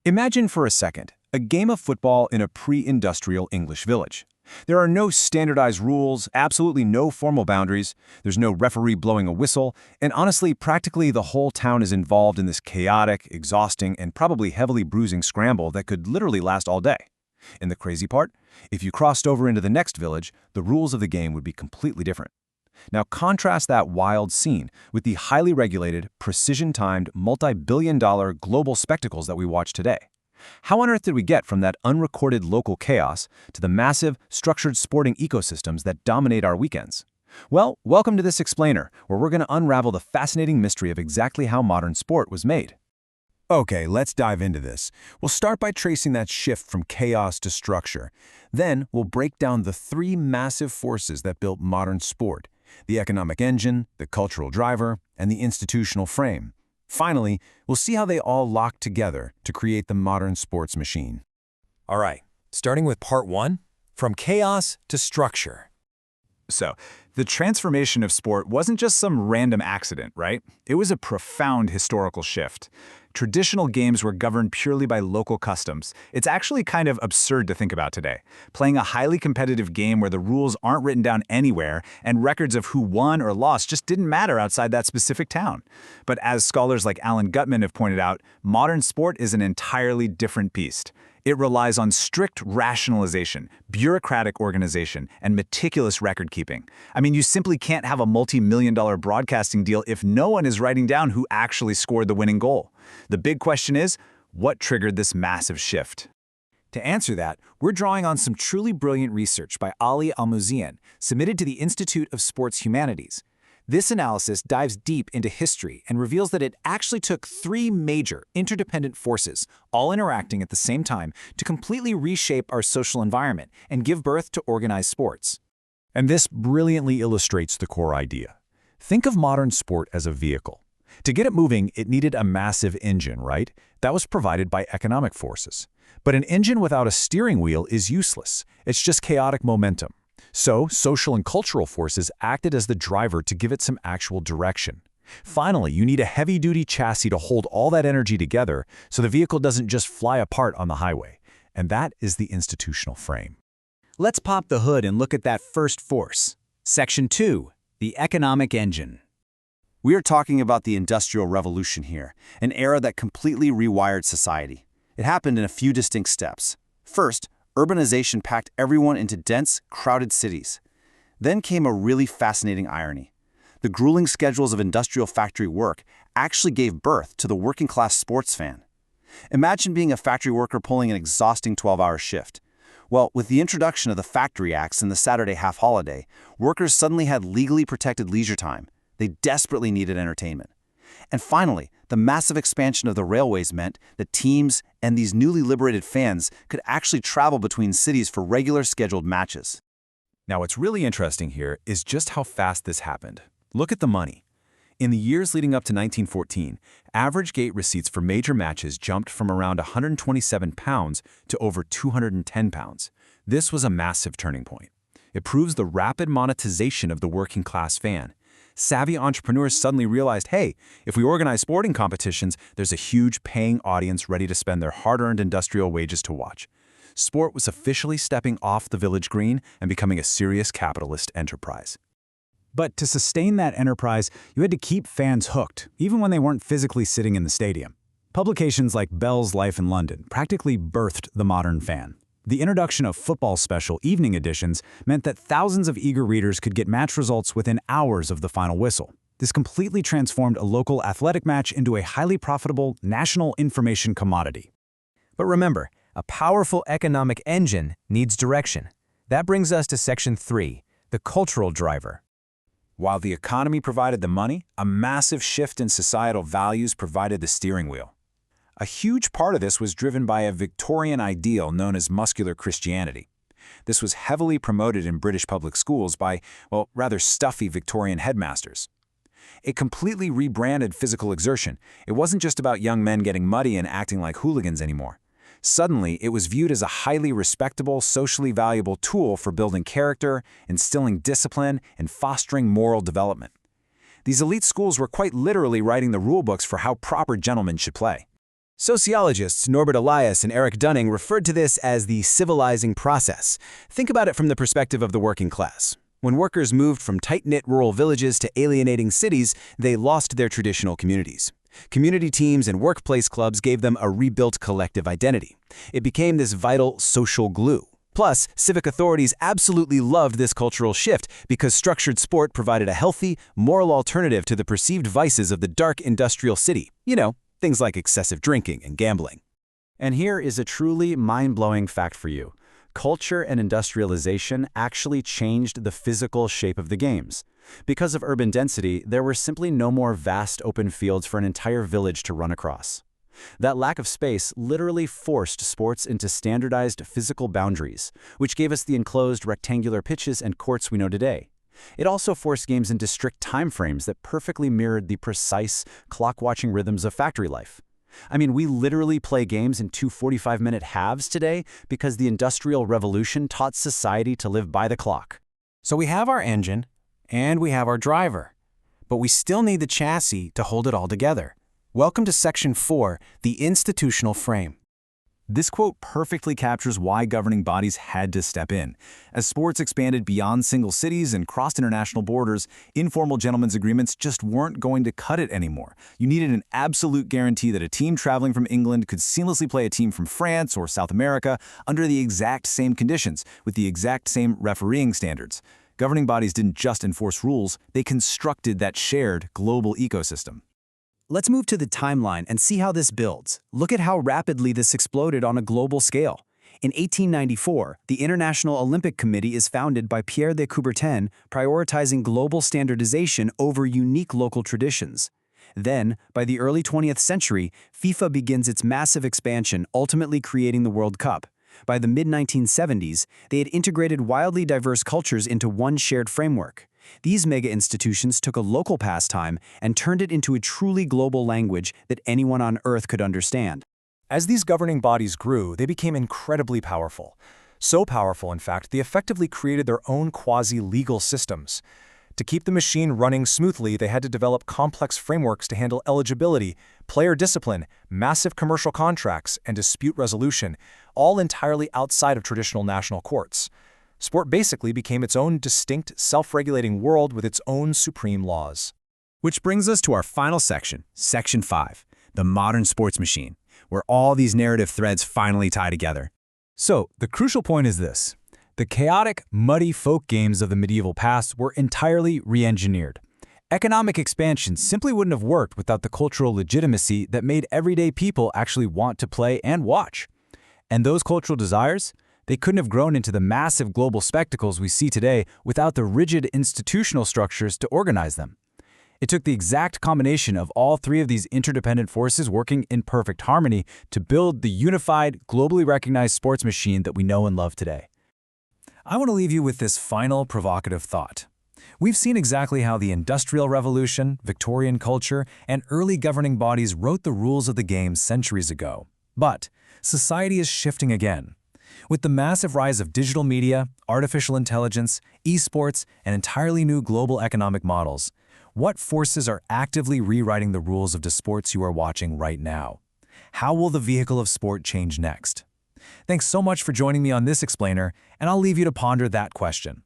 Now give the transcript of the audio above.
Imagine for a second a game of football in a pre-industrial English village. There are no standardized rules, absolutely no formal boundaries, there's no referee blowing a whistle, and honestly, practically the whole town is involved in this chaotic, exhausting, and probably heavily bruising scramble that could literally last all day. And the crazy part? If you crossed over into the next village, the rules of the game would be completely different. Now contrast that wild scene with the highly regulated, precision-timed, multi-billion-dollar global spectacles that we watch today. How on earth did we get from that unrecorded local chaos to the massive, structured sporting ecosystems that dominate our weekends? Well, welcome to this explainer, where we're going to unravel the fascinating mystery of exactly how modern sport was made. Okay, let's dive into this. We'll start by tracing that shift from chaos to structure. Then we'll break down the three massive forces that built modern sport: the economic engine, the cultural driver, and the institutional frame. Finally, we'll see how they all lock together to create the modern sports machine. All right, starting with part one, from chaos to structure. So, the transformation of sport wasn't just some random accident, right? It was a profound historical shift. Traditional games were governed purely by local customs. It's actually kind of absurd to think about today. Playing a highly competitive game where the rules aren't written down anywhere and records of who won or lost just didn't matter outside that specific town. But as scholars like Alan Gutman have pointed out, modern sport is an entirely different beast. It relies on strict rationalization, bureaucratic organization, and meticulous record-keeping. I mean, you simply can't have a multi-million-dollar broadcasting deal if no one is writing down who actually scored the winning goal. The big question is, what triggered this massive shift? To answer that, we're drawing on some truly brilliant research by Ali Al-Muzian, submitted to the Institute of Sports Humanities. This analysis dives deep into history and reveals that it actually took three major, interdependent forces, all interacting at the same time, to completely reshape our social environment and give birth to organized sports. And this brilliantly illustrates the core idea. Think of modern sport as a vehicle. To get it moving, it needed a massive engine, right? That was provided by economic forces. But an engine without a steering wheel is useless. It's just chaotic momentum. So, social and cultural forces acted as the driver to give it some actual direction. Finally, you need a heavy-duty chassis to hold all that energy together so the vehicle doesn't just fly apart on the highway. And that is the institutional frame. Let's pop the hood and look at that first force. Section 2, the economic engine. We are talking about the Industrial Revolution here, an era that completely rewired society. It happened in a few distinct steps. First, urbanization packed everyone into dense, crowded cities. Then came a really fascinating irony. The grueling schedules of industrial factory work actually gave birth to the working-class sports fan. Imagine being a factory worker pulling an exhausting 12-hour shift. Well, with the introduction of the Factory Acts and the Saturday half-holiday, workers suddenly had legally protected leisure time. They desperately needed entertainment. And finally, the massive expansion of the railways meant that teams and these newly liberated fans could actually travel between cities for regular scheduled matches. Now, what's really interesting here is just how fast this happened. Look at the money. In the years leading up to 1914, average gate receipts for major matches jumped from around £127 to over £210. This was a massive turning point. It proves the rapid monetization of the working-class fan. Savvy entrepreneurs suddenly realized, hey, if we organize sporting competitions, there's a huge paying audience ready to spend their hard-earned industrial wages to watch. Sport was officially stepping off the village green and becoming a serious capitalist enterprise. But to sustain that enterprise, you had to keep fans hooked, even when they weren't physically sitting in the stadium. Publications like Bell's Life in London practically birthed the modern fan. The introduction of football special evening editions meant that thousands of eager readers could get match results within hours of the final whistle. This completely transformed a local athletic match into a highly profitable national information commodity. But remember, a powerful economic engine needs direction. That brings us to Section 3, the cultural driver. While the economy provided the money, a massive shift in societal values provided the steering wheel. A huge part of this was driven by a Victorian ideal known as muscular Christianity. This was heavily promoted in British public schools by, well, rather stuffy Victorian headmasters. It completely rebranded physical exertion. It wasn't just about young men getting muddy and acting like hooligans anymore. Suddenly, it was viewed as a highly respectable, socially valuable tool for building character, instilling discipline, and fostering moral development. These elite schools were quite literally writing the rule books for how proper gentlemen should play. Sociologists Norbert Elias and Eric Dunning referred to this as the civilizing process. Think about it from the perspective of the working class. When workers moved from tight-knit rural villages to alienating cities, they lost their traditional communities. Community teams and workplace clubs gave them a rebuilt collective identity. It became this vital social glue. Plus, civic authorities absolutely loved this cultural shift because structured sport provided a healthy, moral alternative to the perceived vices of the dark industrial city. Things like excessive drinking and gambling. And here is a truly mind-blowing fact for you. Culture and industrialization actually changed the physical shape of the games. Because of urban density, there were simply no more vast open fields for an entire village to run across. That lack of space literally forced sports into standardized physical boundaries, which gave us the enclosed rectangular pitches and courts we know today. It also forced games into strict time frames that perfectly mirrored the precise, clock-watching rhythms of factory life. I mean, we literally play games in 2 45-minute halves today because the Industrial Revolution taught society to live by the clock. So we have our engine, and we have our driver, but we still need the chassis to hold it all together. Welcome to Section 4, the institutional frame. This quote perfectly captures why governing bodies had to step in. As sports expanded beyond single cities and crossed international borders, informal gentlemen's agreements just weren't going to cut it anymore. You needed an absolute guarantee that a team traveling from England could seamlessly play a team from France or South America under the exact same conditions, with the exact same refereeing standards. Governing bodies didn't just enforce rules, they constructed that shared global ecosystem. Let's move to the timeline and see how this builds. Look at how rapidly this exploded on a global scale. In 1894, the International Olympic Committee is founded by Pierre de Coubertin, prioritizing global standardization over unique local traditions. Then, by the early 20th century, FIFA begins its massive expansion, ultimately creating the World Cup. By the mid-1970s, they had integrated wildly diverse cultures into one shared framework. These mega-institutions took a local pastime and turned it into a truly global language that anyone on Earth could understand. As these governing bodies grew, they became incredibly powerful. So powerful, in fact, they effectively created their own quasi-legal systems. To keep the machine running smoothly, they had to develop complex frameworks to handle eligibility, player discipline, massive commercial contracts, and dispute resolution, all entirely outside of traditional national courts. Sport basically became its own distinct, self-regulating world with its own supreme laws. Which brings us to our final section, Section 5, the modern sports machine, where all these narrative threads finally tie together. So, the crucial point is this. The chaotic, muddy folk games of the medieval past were entirely re-engineered. Economic expansion simply wouldn't have worked without the cultural legitimacy that made everyday people actually want to play and watch. And those cultural desires? They couldn't have grown into the massive global spectacles we see today without the rigid institutional structures to organize them. It took the exact combination of all three of these interdependent forces working in perfect harmony to build the unified, globally recognized sports machine that we know and love today. I want to leave you with this final provocative thought. We've seen exactly how the Industrial Revolution, Victorian culture, and early governing bodies wrote the rules of the game centuries ago. But society is shifting again. With the massive rise of digital media, artificial intelligence, esports, and entirely new global economic models, what forces are actively rewriting the rules of the sports you are watching right now? How will the vehicle of sport change next? Thanks so much for joining me on this explainer, and I'll leave you to ponder that question.